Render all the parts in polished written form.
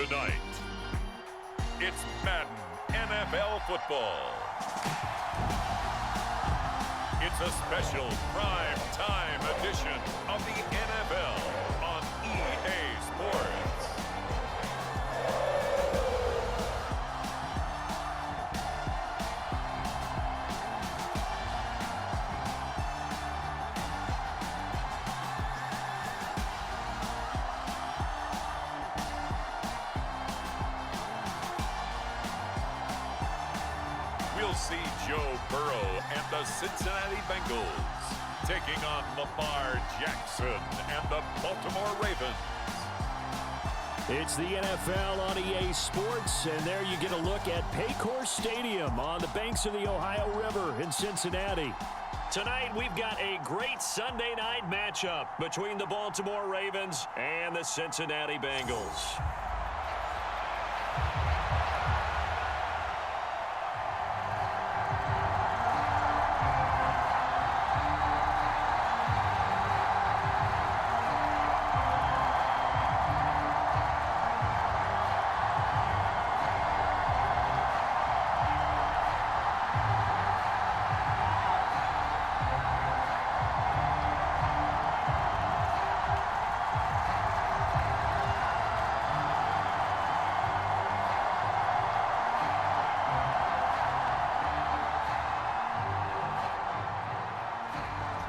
Tonight, it's Madden NFL football. It's a special prime time edition of the NFL on EA Sports. We'll see Joe Burrow and the Cincinnati Bengals taking on Lamar Jackson and the Baltimore Ravens. It's the NFL on EA Sports, and there you get a look at Paycor Stadium on the banks of the Ohio River in Cincinnati. Tonight, we've got a great Sunday night matchup between the Baltimore Ravens and the Cincinnati Bengals.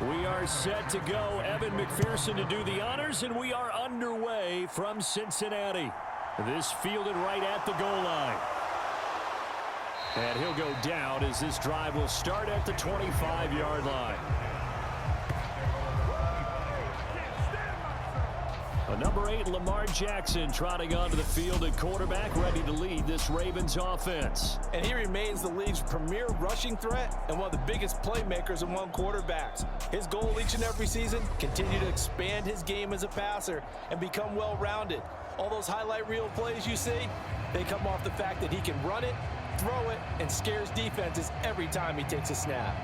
We are set to go. Evan McPherson to do the honors, and we are underway from Cincinnati. This fielded right at the goal line. And he'll go down as this drive will start at the 25-yard line. Number 8, Lamar Jackson, trotting onto the field at quarterback, ready to lead this Ravens offense. And he remains the league's premier rushing threat and one of the biggest playmakers among quarterbacks. His goal each and every season, continue to expand his game as a passer and become well-rounded. All those highlight reel plays you see, they come off the fact that he can run it, throw it, and scares defenses every time he takes a snap.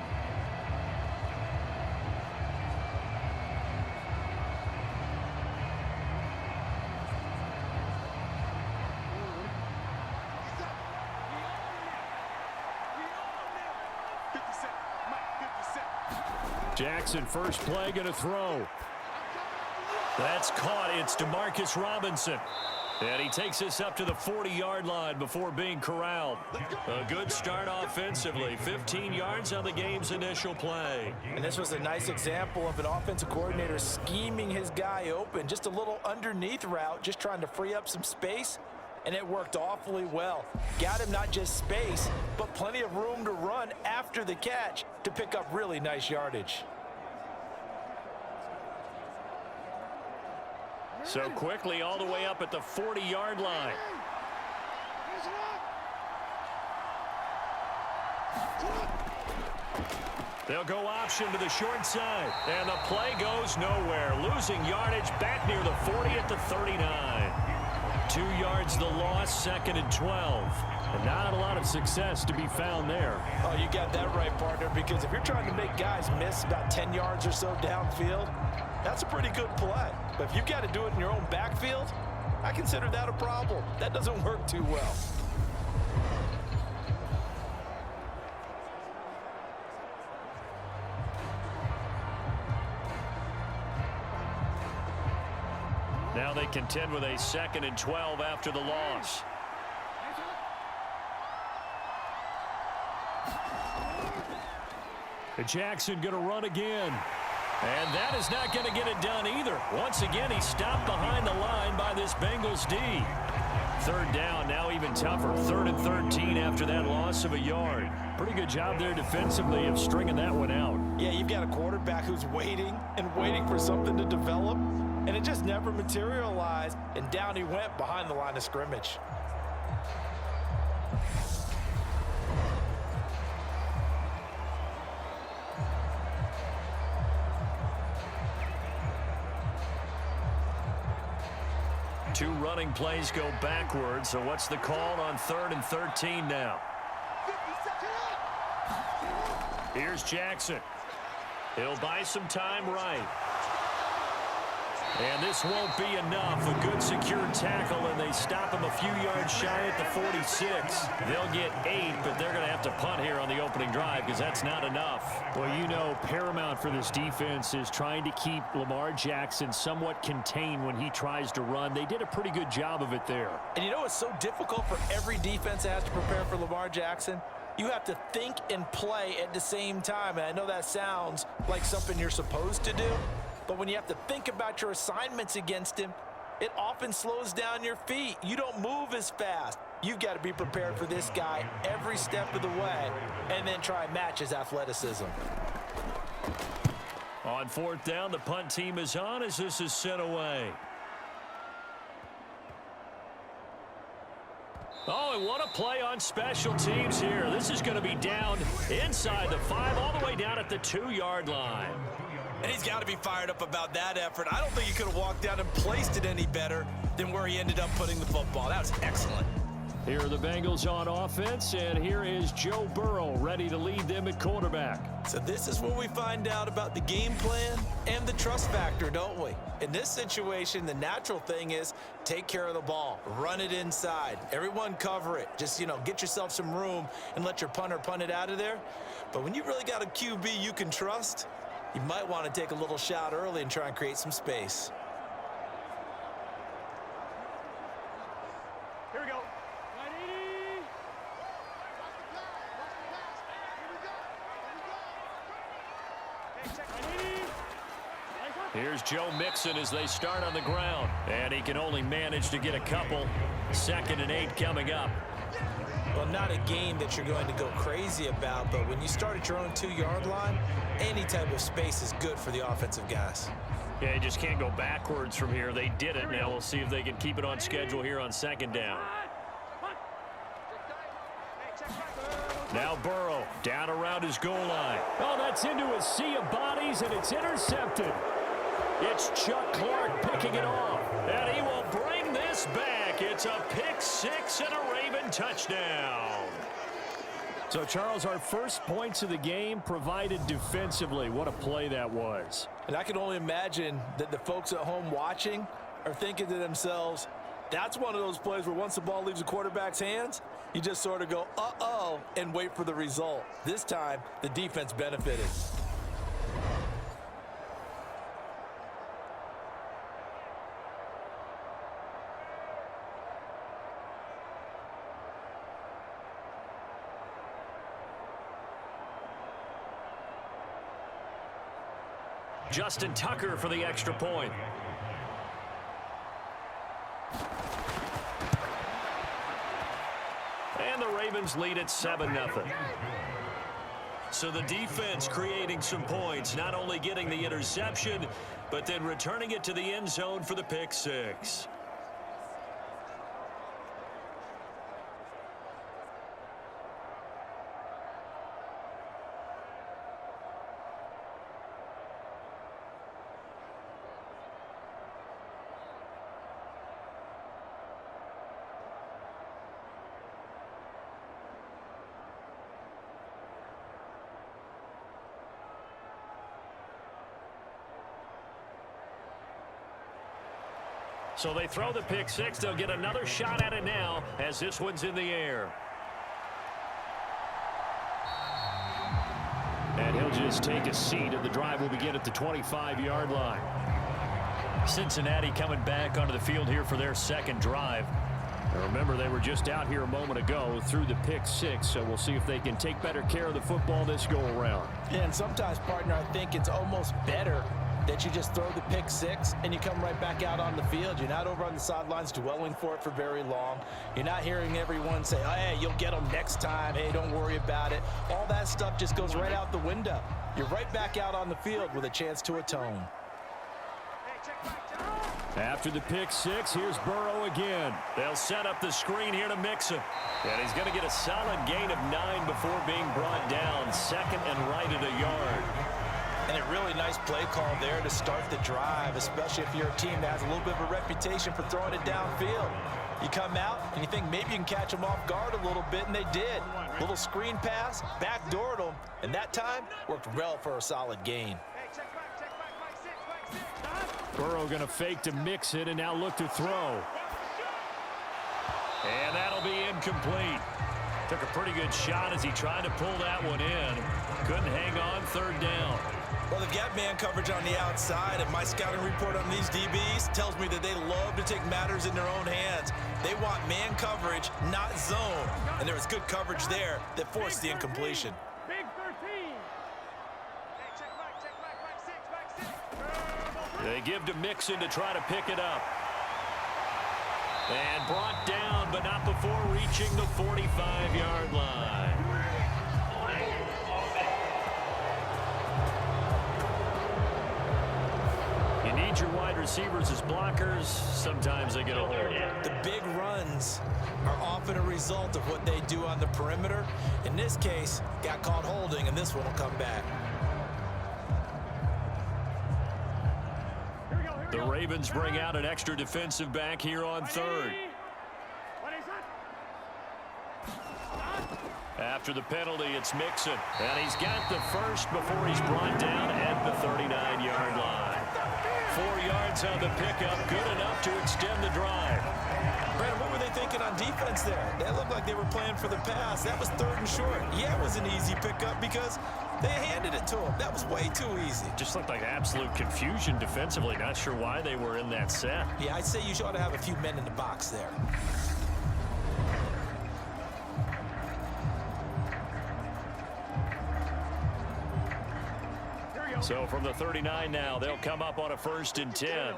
Jackson, first play, going to throw. That's caught. It's DeMarcus Robinson. And he takes us up to the 40-yard line before being corralled. A good start offensively. 15 yards on the game's initial play. And this was a nice example of an offensive coordinator scheming his guy open. Just a little underneath route, just trying to free up some space. And it worked awfully well. Got him not just space, but plenty of room to run after the catch to pick up really nice yardage. So quickly all the way up at the 40-yard line. They'll go option to the short side. And the play goes nowhere. Losing yardage back near the 40 at the 39. 2 yards the loss, 2nd and 12. And not a lot of success to be found there. Oh, you got that right, partner, because if you're trying to make guys miss about 10 yards or so downfield, that's a pretty good play. But if you've got to do it in your own backfield, I consider that a problem. That doesn't work too well. Now they contend with a 2nd and 12 after the loss. Jackson going to run again. And that is not going to get it done either. Once again, he's stopped behind the line by this Bengals D. 3rd down, now even tougher. 3rd and 13 after that loss of a yard. Pretty good job there defensively of stringing that one out. Yeah, you've got a quarterback who's waiting and waiting for something to develop. And it just never materialized, and down he went behind the line of scrimmage. Two running plays go backwards, so what's the call on 3rd and 13 now? Here's Jackson. He'll buy some time right. And this won't be enough. A good secure tackle, and they stop him a few yards shy at the 46. They'll get 8, but they're going to have to punt here on the opening drive because that's not enough. Well, you know, paramount for this defense is trying to keep Lamar Jackson somewhat contained when he tries to run. They did a pretty good job of it there. And you know it's so difficult for every defense that has to prepare for Lamar Jackson? You have to think and play at the same time. And I know that sounds like something you're supposed to do. But when you have to think about your assignments against him, it often slows down your feet. You don't move as fast. You've got to be prepared for this guy every step of the way and then try and match his athleticism. On 4th down, the punt team is on as this is sent away. Oh, and what a play on special teams here. This is going to be down inside the 5, all the way down at the 2-yard line. And he's got to be fired up about that effort. I don't think he could have walked down and placed it any better than where he ended up putting the football. That was excellent. Here are the Bengals on offense, and here is Joe Burrow ready to lead them at quarterback. So this is where we find out about the game plan and the trust factor, don't we? In this situation, the natural thing is take care of the ball, run it inside. Everyone cover it. Just, you know, get yourself some room and let your punter punt it out of there. But when you really got a QB you can trust, you might want to take a little shot early and try and create some space. Here we go. Here's Joe Mixon as they start on the ground. And he can only manage to get a couple. 2nd and 8 coming up. Well, not a game that you're going to go crazy about, but when you start at your own 2-yard line, any type of space is good for the offensive guys. Yeah, you just can't go backwards from here. They did it. Now we'll see if they can keep it on schedule here on 2nd down. Now Burrow down around his goal line. Oh, that's into a sea of bodies, and it's intercepted. It's Chuck Clark picking it off, and he will bring this back. It's a pick 6 and a Raven touchdown. So, Charles, our first points of the game provided defensively. What a play that was. And I can only imagine that the folks at home watching are thinking to themselves, that's one of those plays where once the ball leaves the quarterback's hands, you just sort of go, uh-oh, and wait for the result. This time, the defense benefited. Justin Tucker for the extra point. And the Ravens lead at 7-0. So the defense creating some points, not only getting the interception, but then returning it to the end zone for the pick 6. So they throw the pick 6. They'll get another shot at it now as this one's in the air. And he'll just take a seat, and the drive will begin at the 25-yard line. Cincinnati coming back onto the field here for their second drive. Now remember, they were just out here a moment ago through the pick 6, so we'll see if they can take better care of the football this go-around. Yeah, and sometimes, partner, I think it's almost better that you just throw the pick 6 and you come right back out on the field. You're not over on the sidelines dwelling for it for very long. You're not hearing everyone say, oh, hey, you'll get them next time. Hey, don't worry about it. All that stuff just goes right out the window. You're right back out on the field with a chance to atone. After the pick 6, here's Burrow again. They'll set up the screen here to Mixon. And he's going to get a solid gain of 9 before being brought down. 2nd and right at a yard. And a really nice play call there to start the drive, especially if you're a team that has a little bit of a reputation for throwing it downfield. You come out and you think maybe you can catch them off guard a little bit, and they did. Little screen pass, backdoored them, and that time worked well for a solid gain. Burrow going to fake to mix it and now look to throw. And that'll be incomplete. Took a pretty good shot as he tried to pull that one in. Couldn't hang on, third down. Well, they've got man coverage on the outside, and my scouting report on these DBs tells me that they love to take matters in their own hands. They want man coverage, not zone. And there was good coverage there that forced the incompletion. Big 13. They give to Mixon to try to pick it up. And brought down, but not before reaching the 45-yard line. You need your wide receivers as blockers. Sometimes they get a hold. The big runs are often a result of what they do on the perimeter. In this case, got caught holding, and this one will come back. The Ravens bring out an extra defensive back here on third. After the penalty, it's Mixon. And he's got the first before he's brought down at the 39-yard line. 4 yards on the pickup, good enough to extend the drive. Brandon, what were they thinking on defense there? They looked like they were playing for the pass. That was 3rd and short. Yeah, it was an easy pickup because they handed it to him. That was way too easy. Just looked like absolute confusion defensively. Not sure why they were in that set. Yeah, I'd say you ought to have a few men in the box there. So from the 39 now, they'll come up on a 1st and 10.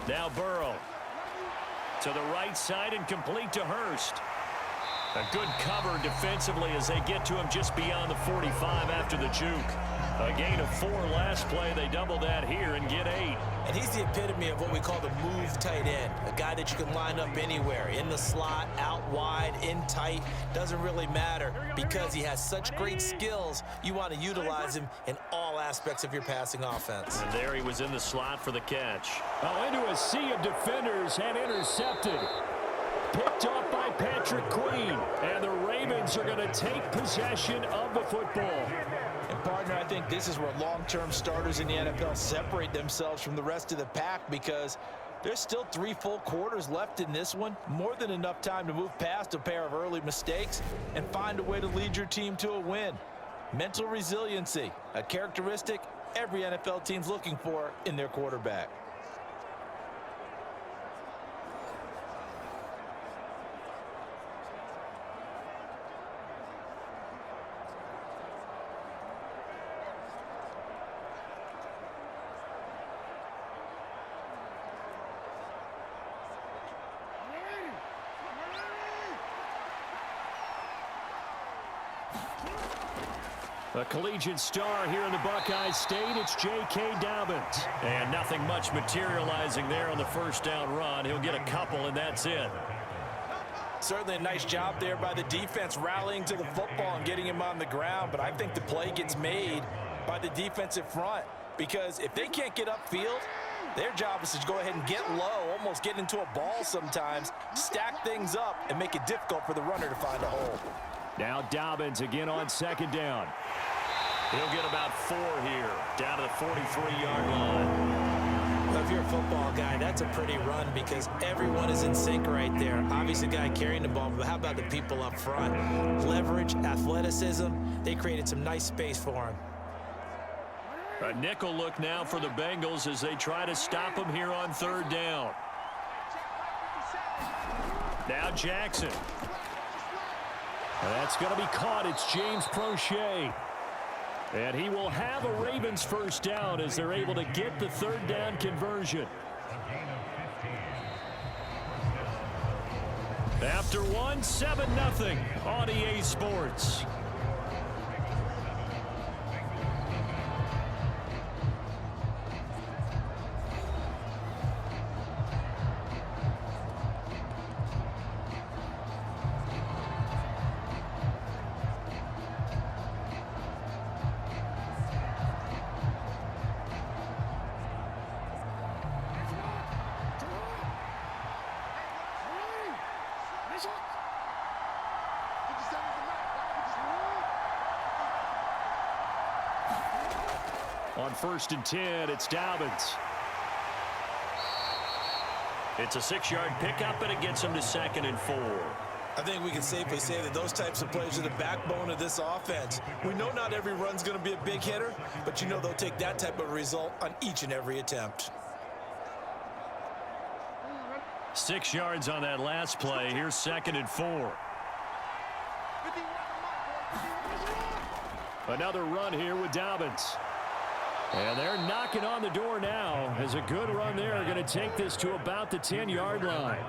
Now Burrow to the right side and complete to Hurst. A good cover defensively as they get to him just beyond the 45 after the juke. A gain of 4 last play. They double that here and get 8. And he's the epitome of what we call the move tight end. A guy that you can line up anywhere. In the slot, out wide, in tight. Doesn't really matter because he has such great skills. You want to utilize him in all aspects of your passing offense. And there he was in the slot for the catch. Oh, into a sea of defenders and intercepted. Picked off by Patrick Queen. And the Ravens are going to take possession of the football. And, partner, I think this is where long-term starters in the NFL separate themselves from the rest of the pack because there's still 3 full quarters left in this one. More than enough time to move past a pair of early mistakes and find a way to lead your team to a win. Mental resiliency, a characteristic every NFL team's looking for in their quarterback. A collegiate star here in the Buckeye State, it's J.K. Dobbins. And nothing much materializing there on the first down run. He'll get a couple, and that's it. Certainly a nice job there by the defense rallying to the football and getting him on the ground, but I think the play gets made by the defensive front because if they can't get upfield, their job is to go ahead and get low, almost get into a ball sometimes, stack things up, and make it difficult for the runner to find a hole. Now Dobbins again on 2nd down. He'll get about 4 here, down to the 43-yard line. Well, if you're a football guy, that's a pretty run because everyone is in sync right there. Obviously, the guy carrying the ball, but how about the people up front? Leverage, athleticism, they created some nice space for him. A nickel look now for the Bengals as they try to stop him here on 3rd down. Now Jackson. And that's going to be caught. It's James Prochet. And he will have a Ravens first down as they're able to get the 3rd down conversion. After 1, 7-0 on EA Sports. On 1st and 10, it's Dobbins. It's a 6-yard pickup, and it gets him to 2nd and 4. I think we can safely say that those types of plays are the backbone of this offense. We know not every run's going to be a big hitter, but you know they'll take that type of result on each and every attempt. 6 yards on that last play. Here's 2nd and 4. Another run here with Dobbins. And they're knocking on the door now as a good run there. Going to take this to about the 10-yard line.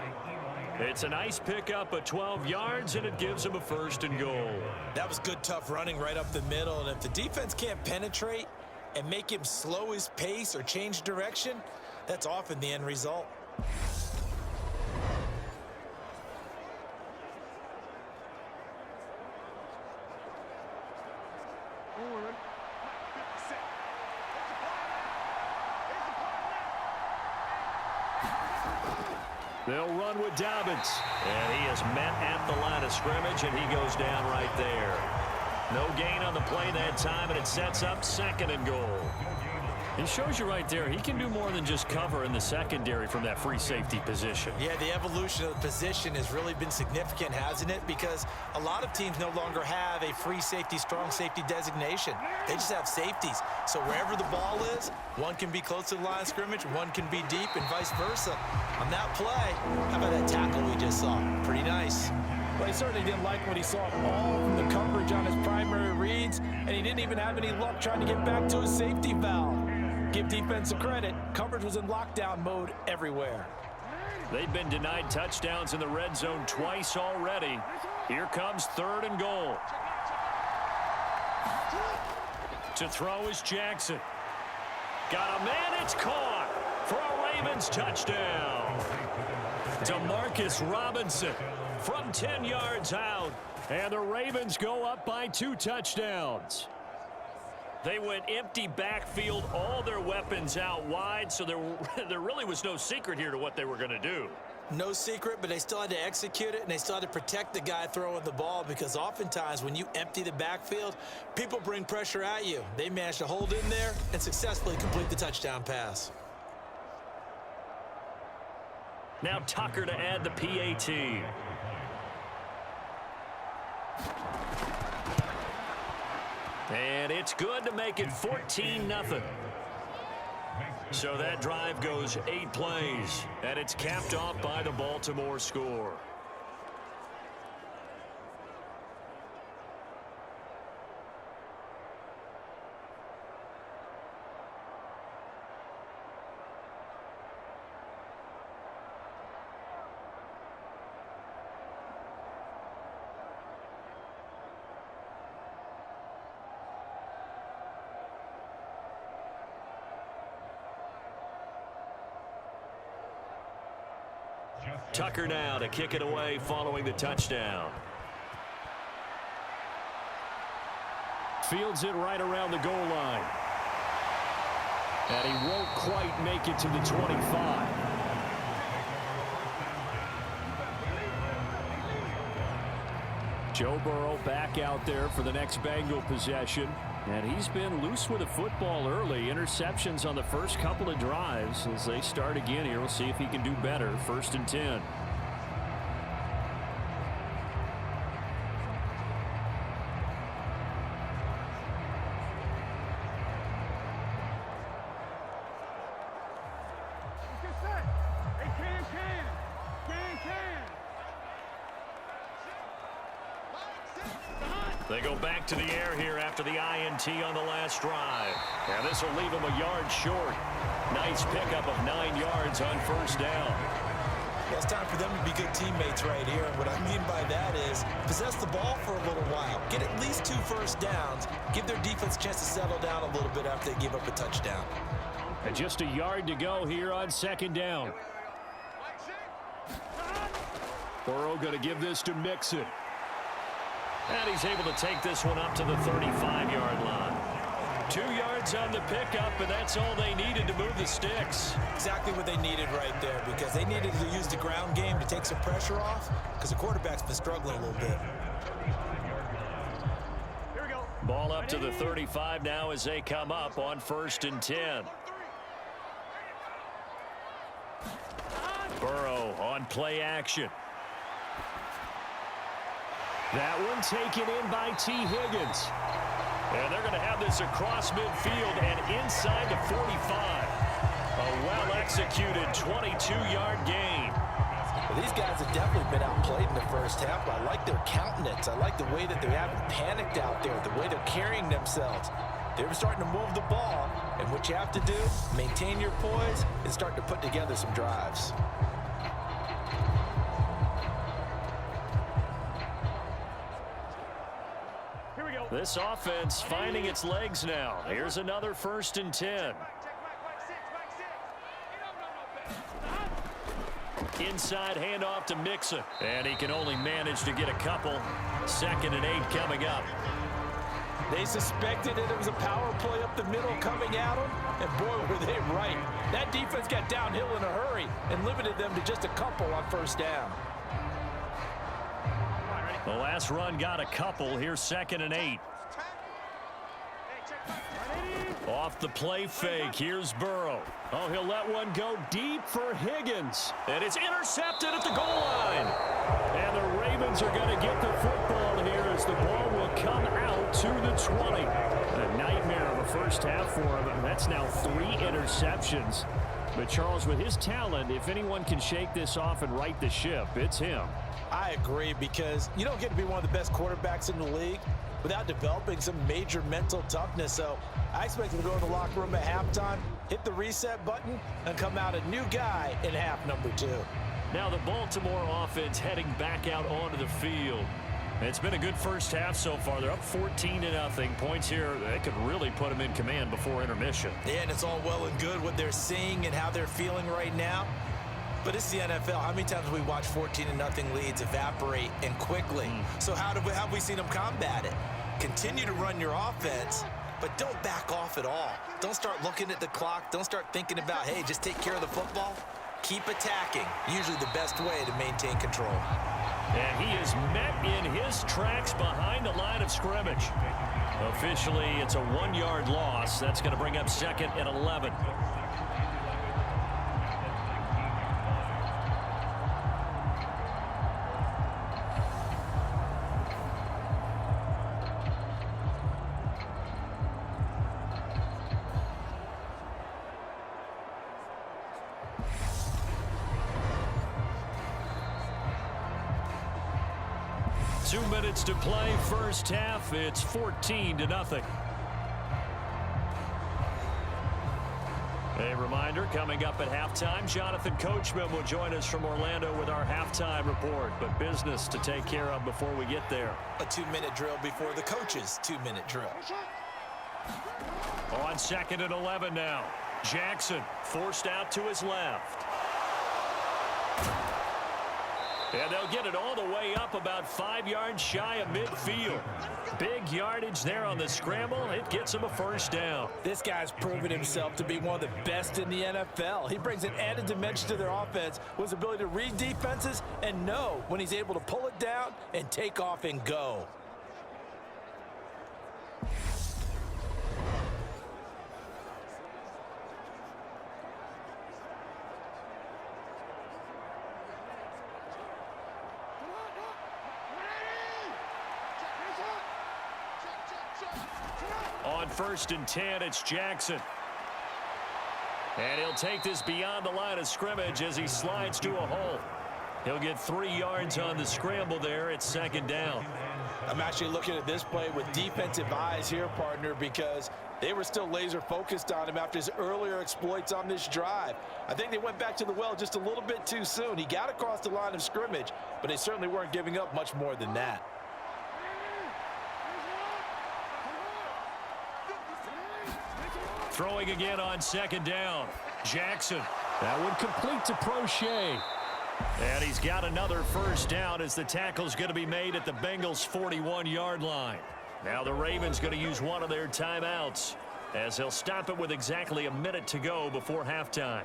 It's a nice pickup of 12 yards, and it gives them a 1st and goal. That was good, tough running right up the middle. And if the defense can't penetrate and make him slow his pace or change direction, that's often the end result. They'll run with Dobbins. And he is met at the line of scrimmage, and he goes down right there. No gain on the play that time, and it sets up 2nd and goal. He shows you right there, he can do more than just cover in the secondary from that free safety position. Yeah, the evolution of the position has really been significant, hasn't it? Because a lot of teams no longer have a free safety, strong safety designation. They just have safeties. So wherever the ball is, one can be close to the line of scrimmage, one can be deep, and vice versa. On that play, how about that tackle we just saw? Pretty nice. Well, he certainly didn't like what he saw all from the coverage on his primary reads, and he didn't even have any luck trying to get back to his safety valve. Give defense a credit. Coverage was in lockdown mode everywhere. They've been denied touchdowns in the red zone twice already. Here comes 3rd and goal. To throw is Jackson. Got a man, it's caught for a Ravens touchdown. Demarcus Robinson from 10 yards out. And the Ravens go up by 2 touchdowns. They went empty backfield, all their weapons out wide, so there really was no secret here to what they were going to do. No secret, but they still had to execute it, and they still had to protect the guy throwing the ball, because oftentimes when you empty the backfield, people bring pressure at you. They managed to hold in there and successfully complete the touchdown pass. Now Tucker to add the PAT. And it's good to make it 14-0. So that drive goes 8 plays, and it's capped off by the Baltimore score. Tucker now to kick it away following the touchdown. Fields it right around the goal line. And he won't quite make it to the 25. Joe Burrow back out there for the next Bengal possession. And he's been loose with the football early. Interceptions on the first couple of drives. As they start again here, we'll see if he can do better. 1st and 10. They go back to the air here after the INT on the last drive. And this will leave them a yard short. Nice pickup of 9 yards on 1st down. Well, it's time for them to be good teammates right here. And what I mean by that is possess the ball for a little while. Get at least 2 first downs. Give their defense a chance to settle down a little bit after they give up a touchdown. And just a yard to go here on 2nd down. Burrow going to give this to Mixon. And he's able to take this one up to the 35-yard line. 2 yards on the pickup, and that's all they needed to move the sticks. Exactly what they needed right there, because they needed to use the ground game to take some pressure off, because the quarterback's been struggling a little bit. Here we go. Ball up to the 35 now as they come up on 1st and 10. Burrow on play action. That one taken in by T. Higgins. And they're going to have this across midfield and inside the 45. A well-executed 22-yard gain. Well, these guys have definitely been outplayed in the first half. I like their countenance. I like the way that they haven't panicked out there, the way they're carrying themselves. They're starting to move the ball, and what you have to do, maintain your poise and start to put together some drives. This offense finding its legs now. Here's another 1st and 10. Inside handoff to Mixon. And he can only manage to get a couple. 2nd and 8 coming up. They suspected that it was a power play up the middle coming at them, and boy, were they right. That defense got downhill in a hurry and limited them to just a couple on 1st down. The last run got a couple. Here's 2nd and 8. Off the play fake. Here's Burrow. Oh, he'll let one go deep for Higgins. And it's intercepted at the goal line. And the Ravens are going to get the football here as the ball will come out to the 20. A nightmare of a first half for him. And that's now 3 interceptions. But Charles, with his talent, if anyone can shake this off and right the ship, it's him. I agree, because you don't get to be one of the best quarterbacks in the league without developing some major mental toughness. So I expect him to go in the locker room at halftime, hit the reset button, and come out a new guy in half number 2. Now the Baltimore offense heading back out onto the field. It's been a good first half so far. They're up 14-0. Points here, they could really put them in command before intermission. Yeah, and it's all well and good what they're seeing and how they're feeling right now. But it's the NFL. How many times have we watched 14-0 leads evaporate and quickly? So how have we seen them combat it? Continue to run your offense, but don't back off at all. Don't start looking at the clock. Don't start thinking about, hey, just take care of the football. Keep attacking. Usually the best way to maintain control. And he is met in his tracks behind the line of scrimmage. Officially, it's a 1-yard loss. That's going to bring up 2nd and 11. Two minutes to play, first half. It's 14-0. A reminder, coming up at halftime, Jonathan Coachman will join us from Orlando with our halftime report. But business to take care of before we get there. A 2-minute drill before the coach's 2-minute drill. On 2nd and 11 now. Jackson forced out to his left. And they'll get it all the way up about 5 yards shy of midfield. Big yardage there on the scramble. It gets him a first down. This guy's proven himself to be one of the best in the NFL. He brings an added dimension to their offense with his ability to read defenses and know when he's able to pull it down and take off and go. On 1st and 10, it's Jackson. And he'll take this beyond the line of scrimmage as he slides to a hole. He'll get 3 yards on the scramble there. It's 2nd down. I'm actually looking at this play with defensive eyes here, partner, because they were still laser focused on him after his earlier exploits on this drive. I think they went back to the well just a little bit too soon. He got across the line of scrimmage, but they certainly weren't giving up much more than that. Throwing again on 2nd down. Jackson. That one complete to Prochet. And he's got another first down as the tackle's going to be made at the Bengals' 41-yard line. Now the Ravens going to use one of their timeouts as they'll stop it with exactly a minute to go before halftime.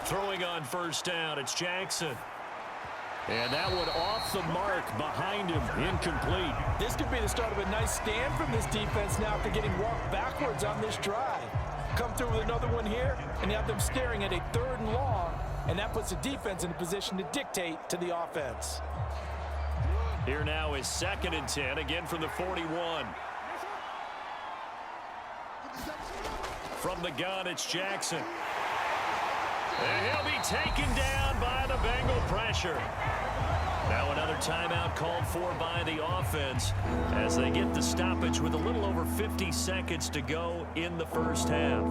Throwing on first down, it's Jackson. And that one off the mark behind him, incomplete. This could be the start of a nice stand from this defense now after getting walked backwards on this drive. Come through with another one here, and have them staring at a 3rd and long, and that puts the defense in a position to dictate to the offense. Here now is 2nd and 10, again from the 41. From the gun, it's Jackson. And he'll be taken down by the Bengal pressure. Now another timeout called for by the offense as they get the stoppage with a little over 50 seconds to go in the first half.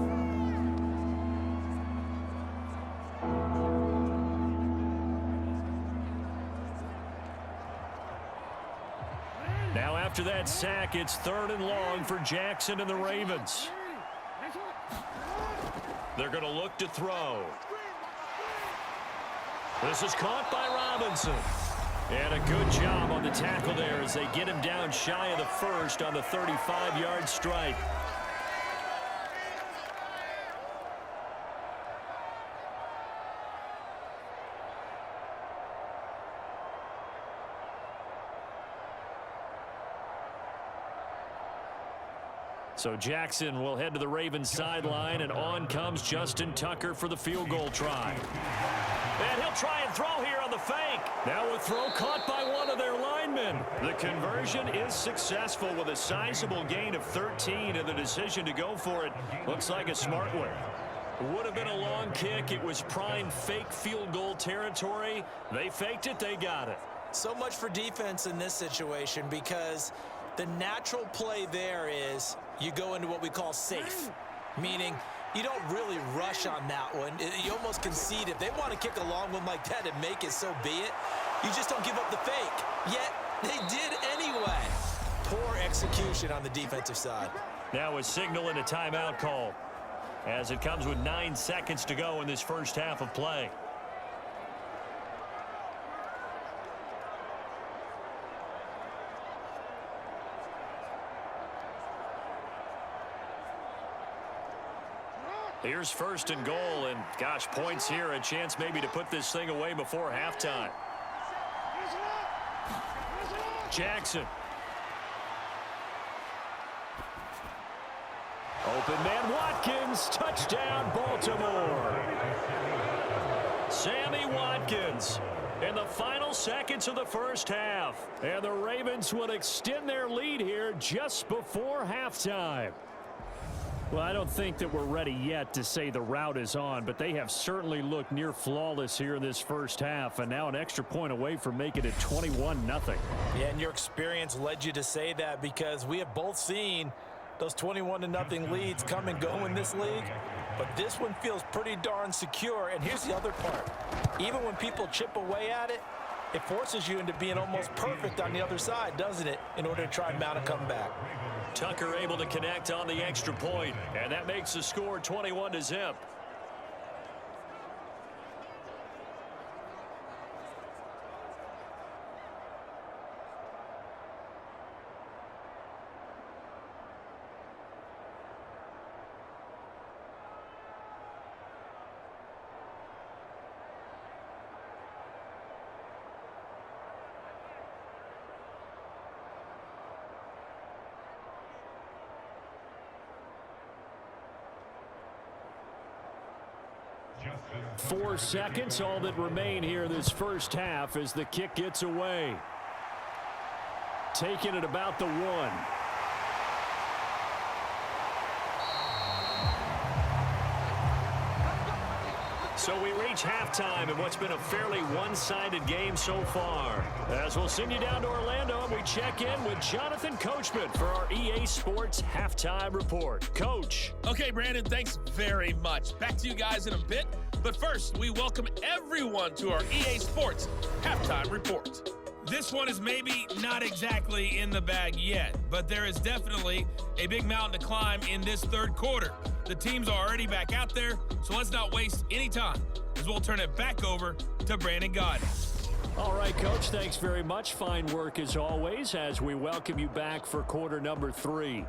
Now after that sack, it's 3rd and long for Jackson and the Ravens. They're going to look to throw. This is caught by Robinson. And a good job on the tackle there as they get him down shy of the first on the 35-yard strike. So Jackson will head to the Ravens sideline, and on comes Justin Tucker for the field goal try. And he'll try and throw here on the fake. Now a throw caught by one of their linemen. The conversion is successful with a sizable gain of 13, and the decision to go for it looks like a smart one. Would have been a long kick. It was prime fake field goal territory. They faked it. They got it. So much for defense in this situation because the natural play there is you go into what we call safe, meaning you don't really rush on that one. You almost concede. If they want to kick a long one like that and make it, so be it. You just don't give up the fake. Yet they did anyway. Poor execution on the defensive side. Now a signal and a timeout call as it comes with 9 seconds to go in this first half of play. Here's 1st and goal, and gosh, points here, a chance maybe to put this thing away before halftime. Jackson. Open man Watkins, touchdown Baltimore. Sammy Watkins in the final seconds of the first half. And the Ravens will extend their lead here just before halftime. Well, I don't think that we're ready yet to say the route is on, but they have certainly looked near flawless here in this first half, and now an extra point away from making it 21-0. Yeah, and your experience led you to say that because we have both seen those 21-0 leads come and go in this league, but this one feels pretty darn secure. And here's the other part. Even when people chip away at it, it forces you into being almost perfect on the other side, doesn't it, in order to try and mount a comeback. Tucker able to connect on the extra point, and that makes the score 21-0. Four seconds, all that remain here this first half as the kick gets away. Taking it about the 1. So we reach halftime in what's been a fairly one-sided game so far. As we'll send you down to Orlando and we check in with Jonathan Coachman for our EA Sports Halftime Report. Coach. Okay, Brandon, thanks very much. Back to you guys in a bit. But first, we welcome everyone to our EA Sports Halftime Report. This one is maybe not exactly in the bag yet, but there is definitely a big mountain to climb in this third quarter. The teams are already back out there, so let's not waste any time as we'll turn it back over to Brandon Gaudin. All right, Coach, thanks very much. Fine work as always as we welcome you back for quarter number 3.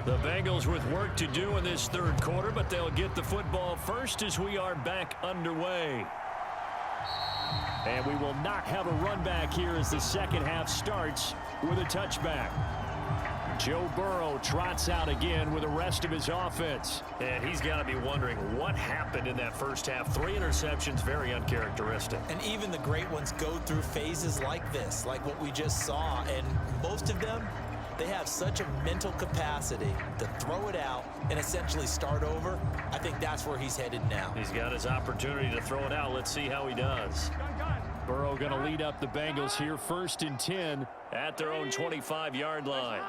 The Bengals with work to do in this third quarter, but they'll get the football first as we are back underway. And we will not have a run back here as the second half starts with a touchback. Joe Burrow trots out again with the rest of his offense. And he's got to be wondering what happened in that first half. 3 interceptions, very uncharacteristic. And even the great ones go through phases like this, like what we just saw. And most of them, they have such a mental capacity to throw it out and essentially start over. I think that's where he's headed now. He's got his opportunity to throw it out. Let's see how he does. Burrow going to lead up the Bengals here, 1st and 10 at their own 25-yard line.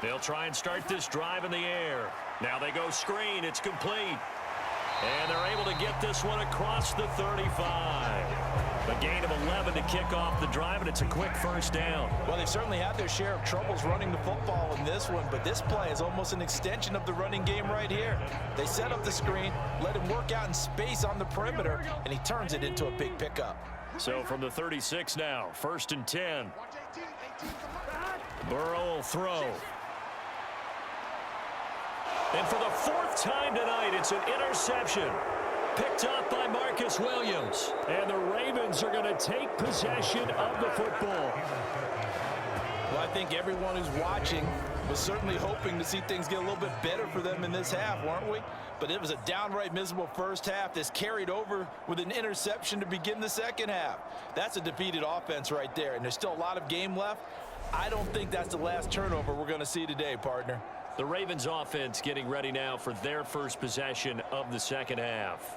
They'll try and start this drive in the air. Now they go screen. It's complete. And they're able to get this one across the 35. A gain of 11 to kick off the drive, and it's a quick first down. Well, they've certainly had their share of troubles running the football in this one, but this play is almost an extension of the running game right here. They set up the screen, let him work out in space on the perimeter, and he turns it into a big pickup. So from the 36 now, 1st and 10. Burrow will throw. And for the 4th time tonight, it's an interception. Picked up by Marcus Williams. And the Ravens are going to take possession of the football. Well, I think everyone who's watching was certainly hoping to see things get a little bit better for them in this half, weren't we? But it was a downright miserable first half. This carried over with an interception to begin the second half. That's a defeated offense right there, and there's still a lot of game left. I don't think that's the last turnover we're going to see today, partner. The Ravens offense getting ready now for their first possession of the second half.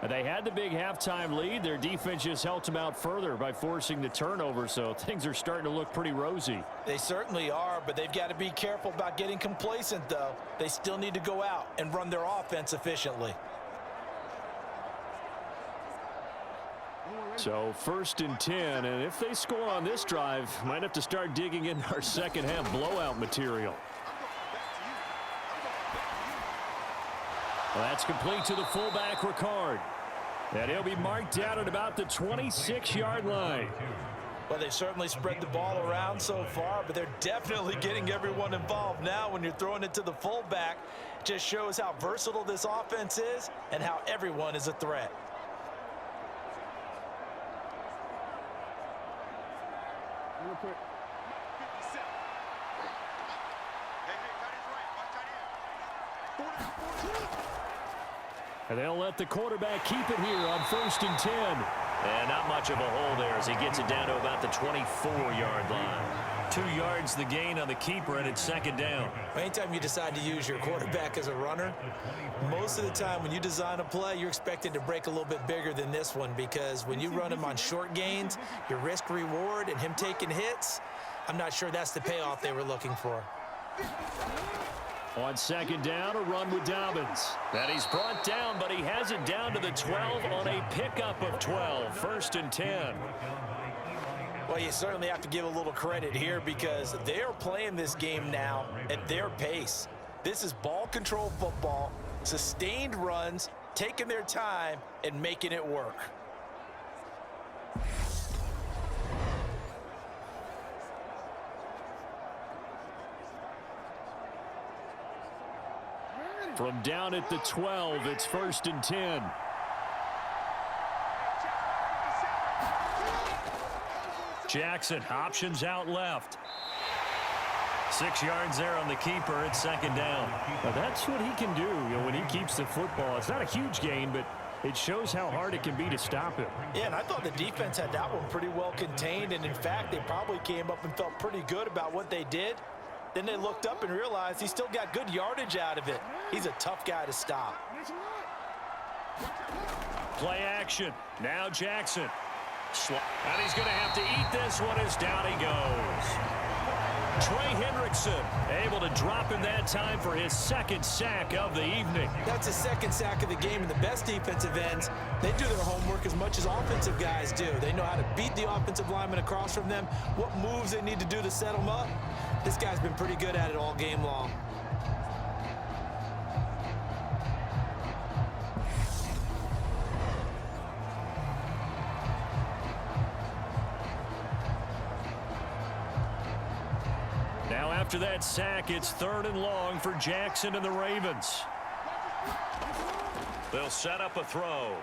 They had the big halftime lead. Their defense just helped them out further by forcing the turnover, so things are starting to look pretty rosy. They certainly are, but they've got to be careful about getting complacent, though. They still need to go out and run their offense efficiently. So 1st and 10, and if they score on this drive, might have to start digging in our second half blowout material. Well, that's complete to the fullback, Ricard. And he'll be marked down at about the 26-yard line. Well, they've certainly spread the ball around so far, but they're definitely getting everyone involved now when you're throwing it to the fullback. It just shows how versatile this offense is and how everyone is a threat. And they'll let the quarterback keep it here on 1st and 10. And not much of a hole there as he gets it down to about the 24-yard line. 2 yards the gain on the keeper, and it's second down. Anytime you decide to use your quarterback as a runner, most of the time when you design a play, you're expected to break a little bit bigger than this one, because when you run him on short gains, your risk reward and him taking hits, I'm not sure that's the payoff they were looking for. On second down, a run with Dobbins. That he's brought down, but he has it down to the 12 on a pickup of 12. 1st and 10. Well, you certainly have to give a little credit here because they are playing this game now at their pace. This is ball control football, sustained runs, taking their time and making it work. From down at the 12, it's 1st and 10. Jackson, options out left. 6 yards there on the keeper. It's second down. Now that's what he can do, when he keeps the football. It's not a huge gain, but it shows how hard it can be to stop him. Yeah, and I thought the defense had that one pretty well contained, and in fact, they probably came up and felt pretty good about what they did. Then they looked up and realized he still got good yardage out of it. He's a tough guy to stop. Play action. Now Jackson. And he's going to have to eat this one as down he goes. Trey Hendrickson able to drop him that time for his 2nd sack of the evening. That's his 2nd sack of the game, and the best defensive ends, they do their homework as much as offensive guys do. They know how to beat the offensive lineman across from them, what moves they need to do to set them up. This guy's been pretty good at it all game long. After that sack, it's 3rd and long for Jackson and the Ravens. They'll set up a throw.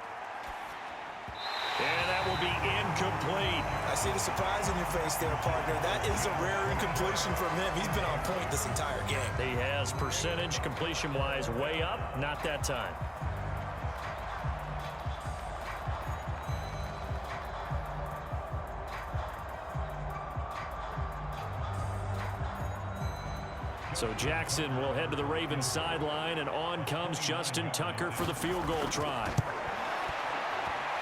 And that will be incomplete. I see the surprise in your face there, partner. That is a rare incompletion from him. He's been on point this entire game. He has percentage completion-wise way up. Not that time. So Jackson will head to the Ravens sideline, and on comes Justin Tucker for the field goal try.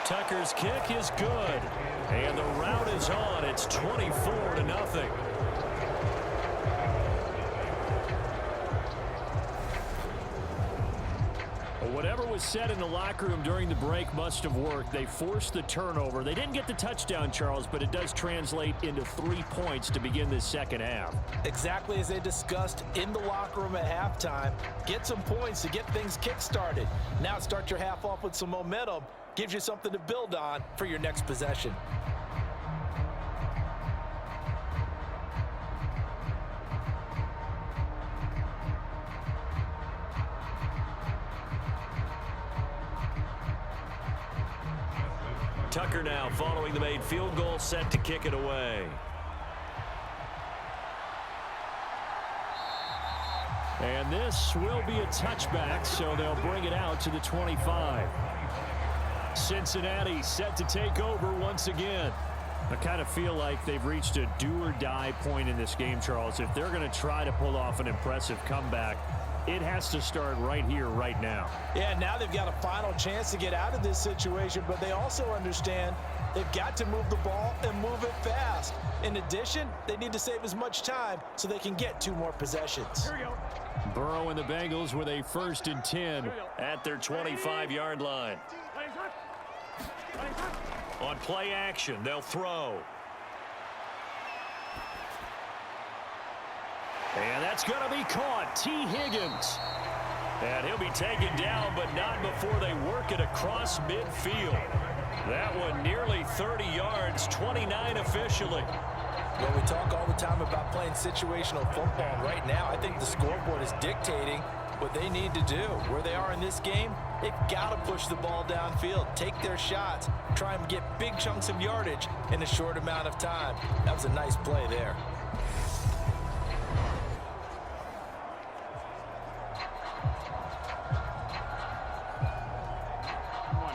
Tucker's kick is good, and the route is on. It's 24-0. Whatever was said in the locker room during the break must have worked. They forced the turnover. They didn't get the touchdown, Charles, but it does translate into 3 points to begin this second half. Exactly as they discussed in the locker room at halftime. Get some points to get things kick-started. Now start your half off with some momentum. Gives you something to build on for your next possession. Tucker now following the made field goal, set to kick it away. And this will be a touchback, so they'll bring it out to the 25. Cincinnati set to take over once again. I kind of feel like they've reached a do-or-die point in this game, Charles. If they're going to try to pull off an impressive comeback, it has to start right here, right now. Yeah, now they've got a final chance to get out of this situation, but they also understand they've got to move the ball and move it fast. In addition, they need to save as much time so they can get 2 more possessions. Here we go. Burrow and the Bengals with a 1st and 10 at their 25-yard line. On play action, they'll throw. And that's going to be caught. T. Higgins. And he'll be taken down, but not before they work it across midfield. That one nearly 30 yards, 29 officially. Well, we talk all the time about playing situational football. Right now, I think the scoreboard is dictating what they need to do. Where they are in this game, they've got to push the ball downfield, take their shots, try and get big chunks of yardage in a short amount of time. That was a nice play there.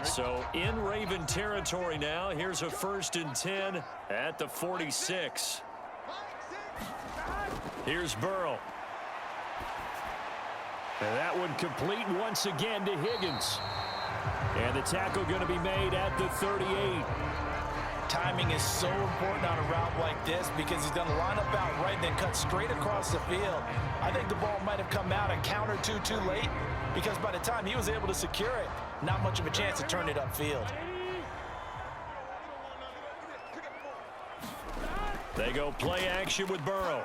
So in Raven territory now. Here's a 1st and 10 at the 46. Here's Burrow. And that one complete once again to Higgins. And the tackle going to be made at the 38. Timing is so important on a route like this because he's going to line up out right and then cut straight across the field. I think the ball might have come out and counter too late because by the time he was able to secure it, not much of a chance to turn it upfield. They go play action with Burrow.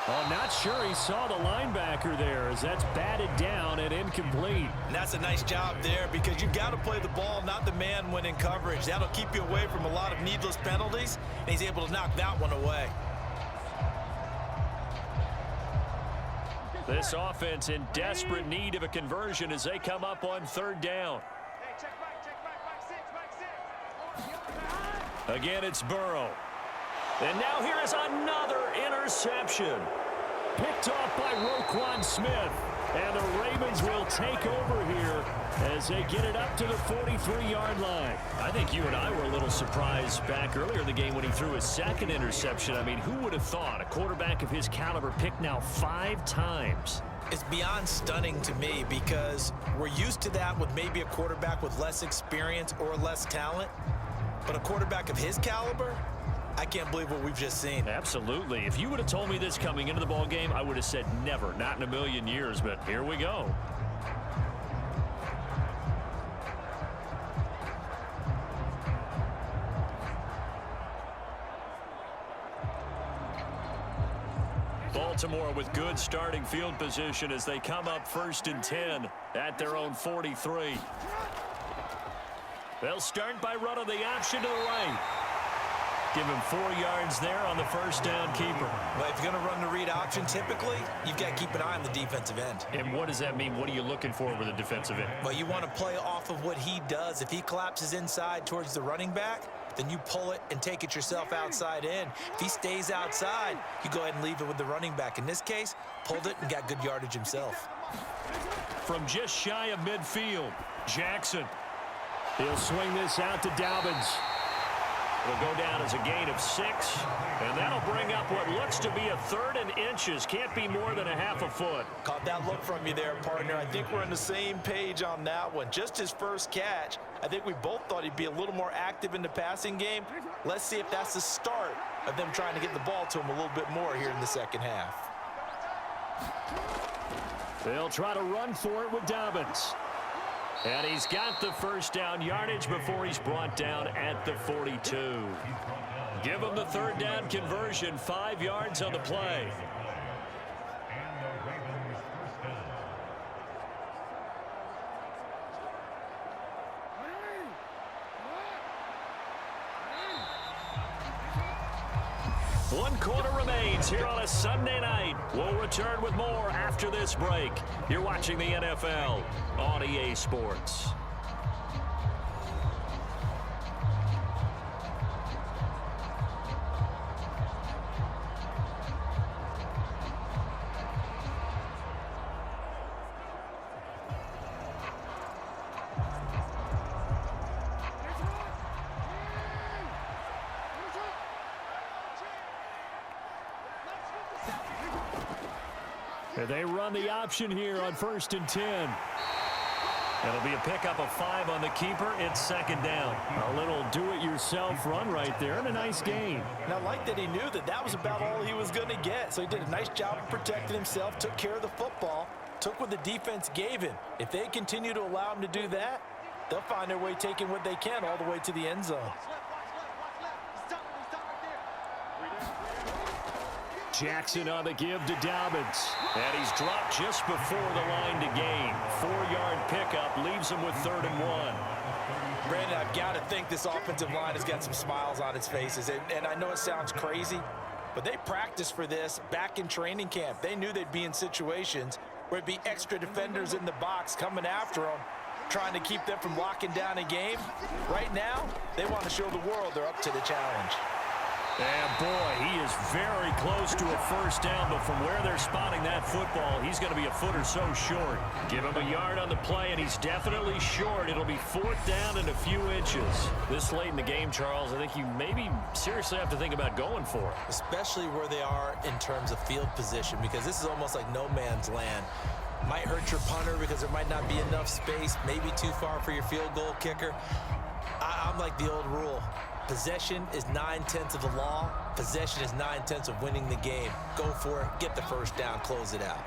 I'm not sure he saw the linebacker there as that's batted down and incomplete. And that's a nice job there because you've got to play the ball, not the man when in coverage. That'll keep you away from a lot of needless penalties, and he's able to knock that one away. This offense in desperate need of a conversion as they come up on 3rd down. Again, it's Burrow. And now here is another interception. Picked off by Roquan Smith. And the Ravens will take over here as they get it up to the 43-yard line. I think you and I were a little surprised back earlier in the game when he threw his 2nd interception. I mean, who would have thought a quarterback of his caliber picked now 5 times? It's beyond stunning to me because we're used to that with maybe a quarterback with less experience or less talent. But a quarterback of his caliber, I can't believe what we've just seen. Absolutely. If you would have told me this coming into the ball game, I would have said never, not in a million years, but here we go. Baltimore with good starting field position as they come up 1st and 10 at their own 43. They'll start by running the option to the right. Give him 4 yards there on the first down keeper. Well, if you're going to run the read option, typically, you've got to keep an eye on the defensive end. And what does that mean? What are you looking for with a defensive end? Well, you want to play off of what he does. If he collapses inside towards the running back, then you pull it and take it yourself outside in. If he stays outside, you go ahead and leave it with the running back. In this case, pulled it and got good yardage himself. From just shy of midfield, Jackson. He'll swing this out to Dobbins. It'll go down as a gain of 6, and that'll bring up what looks to be a 3rd and inches. Can't be more than a half a foot. Caught that look from you there, partner. I think we're on the same page on that one. Just his first catch. I think we both thought he'd be a little more active in the passing game. Let's see if that's the start of them trying to get the ball to him a little bit more here in the second half. They'll try to run for it with Dobbins. And he's got the first down yardage before he's brought down at the 42. Give him the 3rd down conversion, 5 yards on the play. One quarter remains here on a Sunday night. We'll return with more after this break. You're watching the NFL on EA Sports. They run the option here on 1st and 10. It'll be a pickup of 5 on the keeper. It's 2nd down. A little do-it-yourself run right there and a nice gain. And I like that he knew that that was about all he was going to get. So he did a nice job of protecting himself, took care of the football, took what the defense gave him. If they continue to allow him to do that, they'll find their way taking what they can all the way to the end zone. Jackson on the give to Dobbins. And he's dropped just before the line to gain. 4-yard pickup leaves him with 3rd and 1. Brandon, I've got to think this offensive line has got some smiles on its faces. And I know it sounds crazy, but they practiced for this back in training camp. They knew they'd be in situations where it'd be extra defenders in the box coming after them, trying to keep them from locking down a game. Right now, they want to show the world they're up to the challenge. And boy, he is very close to a first down, but from where they're spotting that football, he's going to be a foot or so short. Give him a yard on the play, and he's definitely short. It'll be 4th down and a few inches. This late in the game, Charles, I think you maybe seriously have to think about going for it. Especially where they are in terms of field position, because this is almost like no man's land. Might hurt your punter because there might not be enough space, maybe too far for your field goal kicker. I'm like the old rule. Possession is 9/10 of the law. Possession is 9/10 of winning the game. Go for it. Get the first down. Close it out.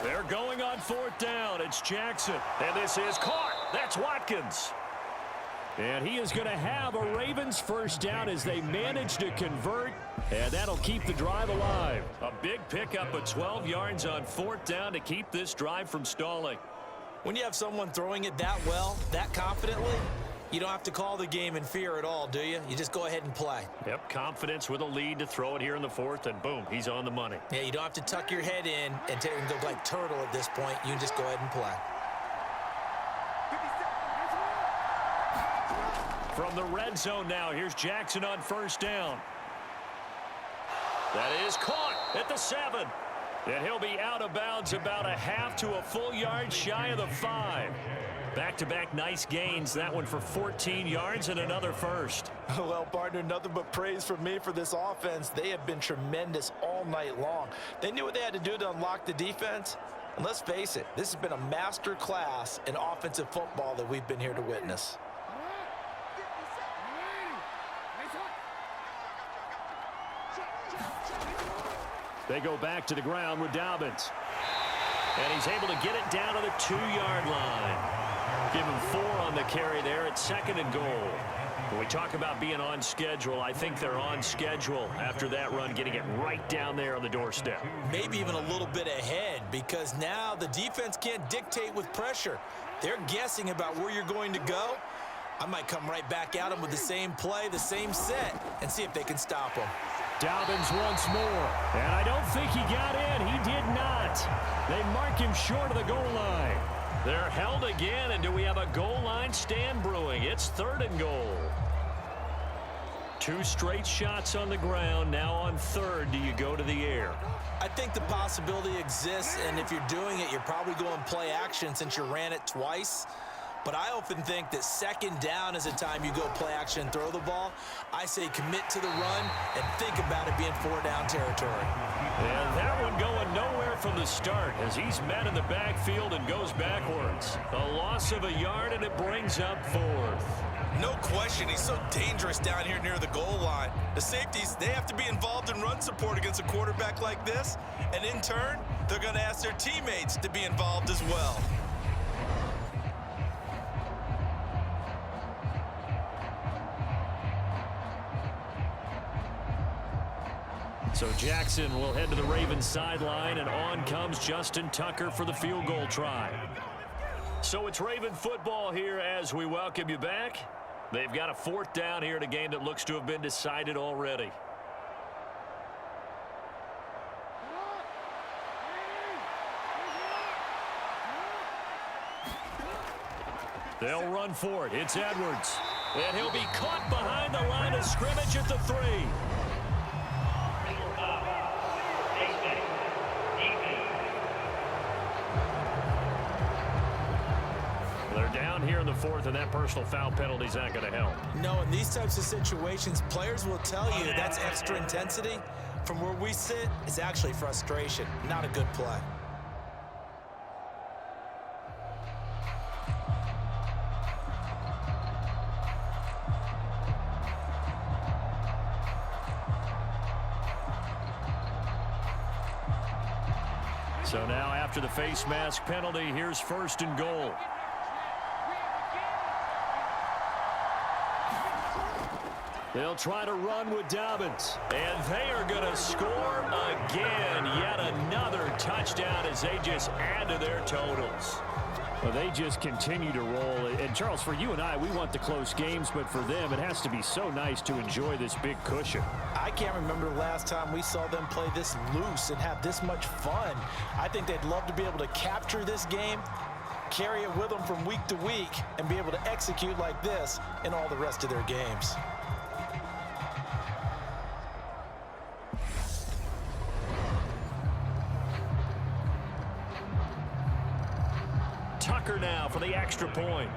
They're going on 4th down. It's Jackson. And this is caught. That's Watkins. And he is going to have a Ravens first down as they manage to convert. And that'll keep the drive alive. A big pickup of 12 yards on 4th down to keep this drive from stalling. When you have someone throwing it that well, that confidently, you don't have to call the game in fear at all, do you? You just go ahead and play. Yep, confidence with a lead to throw it here in the 4th, and boom, he's on the money. Yeah, you don't have to tuck your head in and go like turtle at this point. You can just go ahead and play. From the red zone now, here's Jackson on 1st down. That is caught at the 7. And he'll be out of bounds about a half to a full yard shy of the 5. Back-to-back nice gains. That one for 14 yards and another first. Well, partner, nothing but praise from me for this offense. They have been tremendous all night long. They knew what they had to do to unlock the defense. And let's face it, this has been a master class in offensive football that we've been here to witness. They go back to the ground with Dobbins. And he's able to get it down to the 2-yard line. Give him 4 on the carry there at 2nd and goal. When we talk about being on schedule, I think they're on schedule after that run, getting it right down there on the doorstep. Maybe even a little bit ahead, because now the defense can't dictate with pressure. they're guessing about where you're going to go, I might come right back at them with the same play, the same set, and see if they can stop them. Dobbins once more, and I don't think he got in. He did not. They mark him short of the goal line. They're held again, and do we have a goal line stand brewing? It's 3rd and goal. 2 straight shots on the ground. Now on 3rd, do you go to the air? I think the possibility exists, and if you're doing it, you're probably going play action since you ran it twice. But I often think that 2nd down is a time you go play action and throw the ball. I say commit to the run and think about it being 4-down territory. And that one going nowhere from the start as he's met in the backfield and goes backwards. A loss of a yard, and it brings up 4th. No question, he's so dangerous down here near the goal line. The safeties, they have to be involved in run support against a quarterback like this. And in turn, they're going to ask their teammates to be involved as well. So Jackson will head to the Ravens sideline, and on comes Justin Tucker for the field goal try. So it's Raven football here as we welcome you back. They've got a 4th down here in a game that looks to have been decided already. They'll run for it. It's Edwards. And he'll be caught behind the line of scrimmage at the 3. They're down here in the 4th, and that personal foul penalty is not going to help. No, in these types of situations, players will tell you that's extra intensity. From where we sit, it's actually frustration, not a good play. So now after the face mask penalty, here's 1st and goal. They'll try to run with Dobbins. And they are going to score again. Yet another touchdown as they just add to their totals. Well, they just continue to roll. And, Charles, for you and I, we want the close games, but for them, it has to be so nice to enjoy this big cushion. I can't remember the last time we saw them play this loose and have this much fun. I think they'd love to be able to capture this game, carry it with them from week to week, and be able to execute like this in all the rest of their games. Tucker now for the extra point.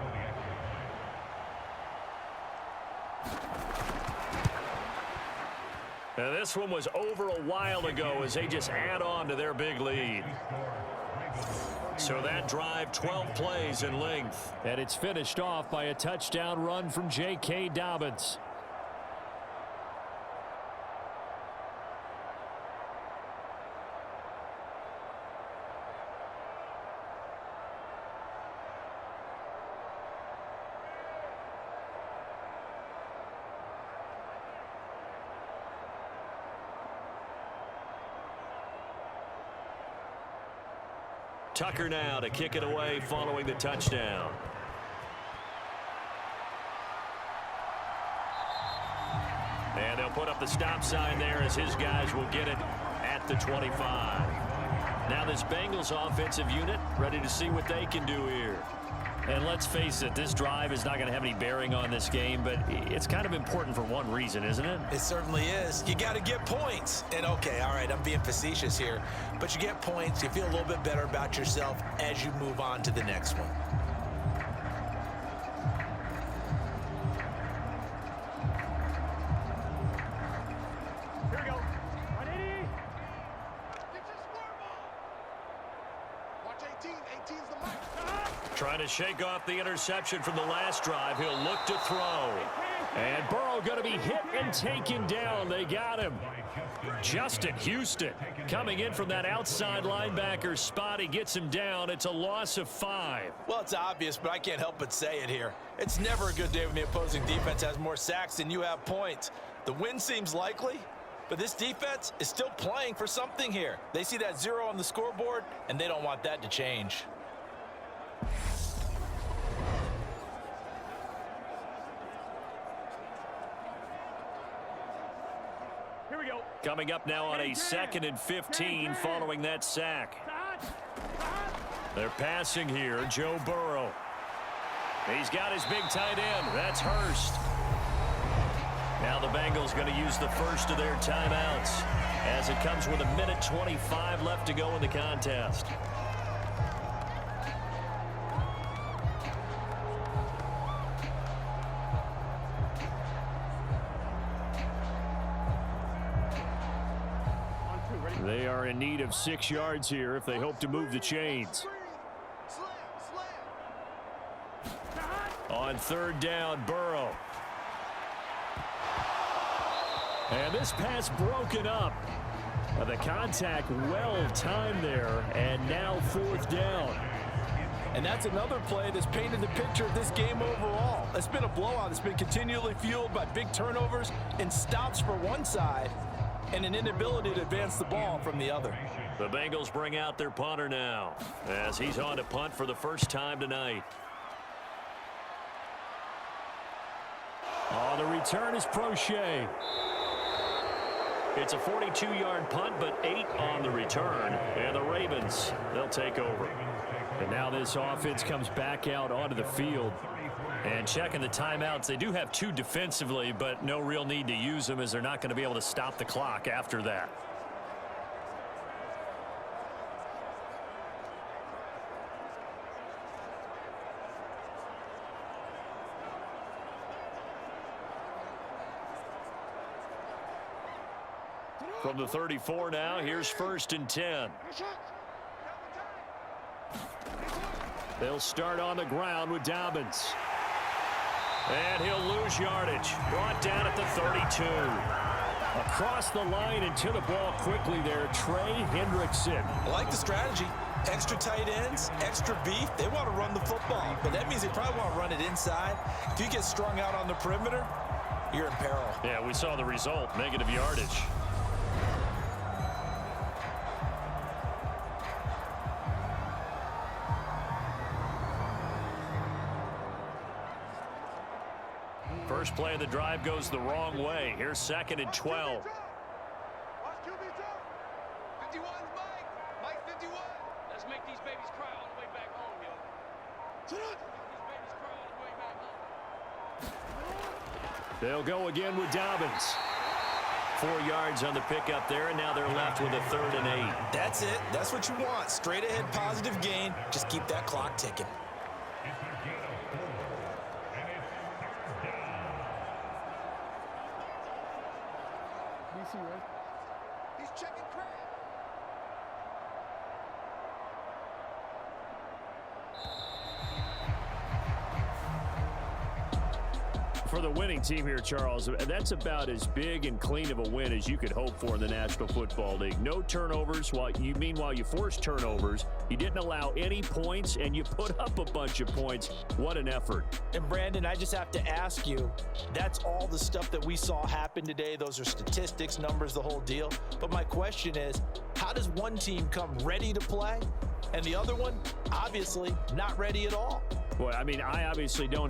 Now this one was over a while ago as they just add on to their big lead. So that drive, 12 plays in length. And it's finished off by a touchdown run from J.K. Dobbins. Tucker now to kick it away following the touchdown. And they'll put up the stop sign there as his guys will get it at the 25. Now this Bengals offensive unit ready to see what they can do here. And let's face it, this drive is not going to have any bearing on this game, but it's kind of important for one reason, isn't it? It certainly is. You got to get points. And okay, all right, I'm being facetious here, but you get points, you feel a little bit better about yourself as you move on to the next one. Here we go. 180. Watch 18. 18's the mic. Trying to shake off the interception from the last drive. He'll look to throw. And Burrow going to be hit and taken down. They got him. Justin Houston coming in from that outside linebacker spot. He gets him down. It's a loss of 5. Well, it's obvious, but I can't help but say it here. It's never a good day when the opposing defense has more sacks than you have points. The win seems likely, but this defense is still playing for something here. They see that 0 on the scoreboard, and they don't want that to change. Coming up now on a 2nd and 15 following that sack. They're passing here. Joe Burrow. He's got his big tight end. That's Hurst. Now the Bengals going to use the first of their timeouts as it comes with 1:25 left to go in the contest. They are in need of 6 yards here if they hope to move the chains. On 3rd down, Burrow. And this pass broken up. The contact well timed there, and now 4th down. And that's another play that's painted the picture of this game overall. It's been a blowout. It's been continually fueled by big turnovers and stops for one side and an inability to advance the ball from the other. The Bengals bring out their punter now as he's on to punt for the first time tonight. On the return is Prochet. It's a 42-yard punt, but 8 on the return. And the Ravens, they'll take over. And now this offense comes back out onto the field. And checking the timeouts, they do have 2 defensively, but no real need to use them as they're not going to be able to stop the clock after that. From the 34 now, here's 1st and 10. They'll start on the ground with Dobbins. And he'll lose yardage. Brought down at the 32. Across the line and to the ball quickly there, Trey Hendrickson. I like the strategy. Extra tight ends, extra beef. They want to run the football, but that means they probably want to run it inside. If you get strung out on the perimeter, you're in peril. Yeah, we saw the result, negative yardage. First play of the drive goes the wrong way. Here's 2nd and 12. 51's Mike. Mike 51. Let's make these babies cry all the way back home, yo. These babies cry all the way back home. They'll go again with Dobbins. 4 yards on the pickup there, and now they're left with a 3rd and 8. That's it. That's what you want. Straight ahead positive gain. Just keep that clock ticking. He's checking Craig. For the winning team here, Charles, that's about as big and clean of a win as you could hope for in the National Football League. No turnovers. Meanwhile, you forced turnovers. You didn't allow any points, and you put up a bunch of points. What an effort. And, Brandon, I just have to ask you, that's all the stuff that we saw happen today. Those are statistics, numbers, the whole deal. But my question is, how does one team come ready to play, and the other one, obviously, not ready at all? Boy, I mean, I obviously don't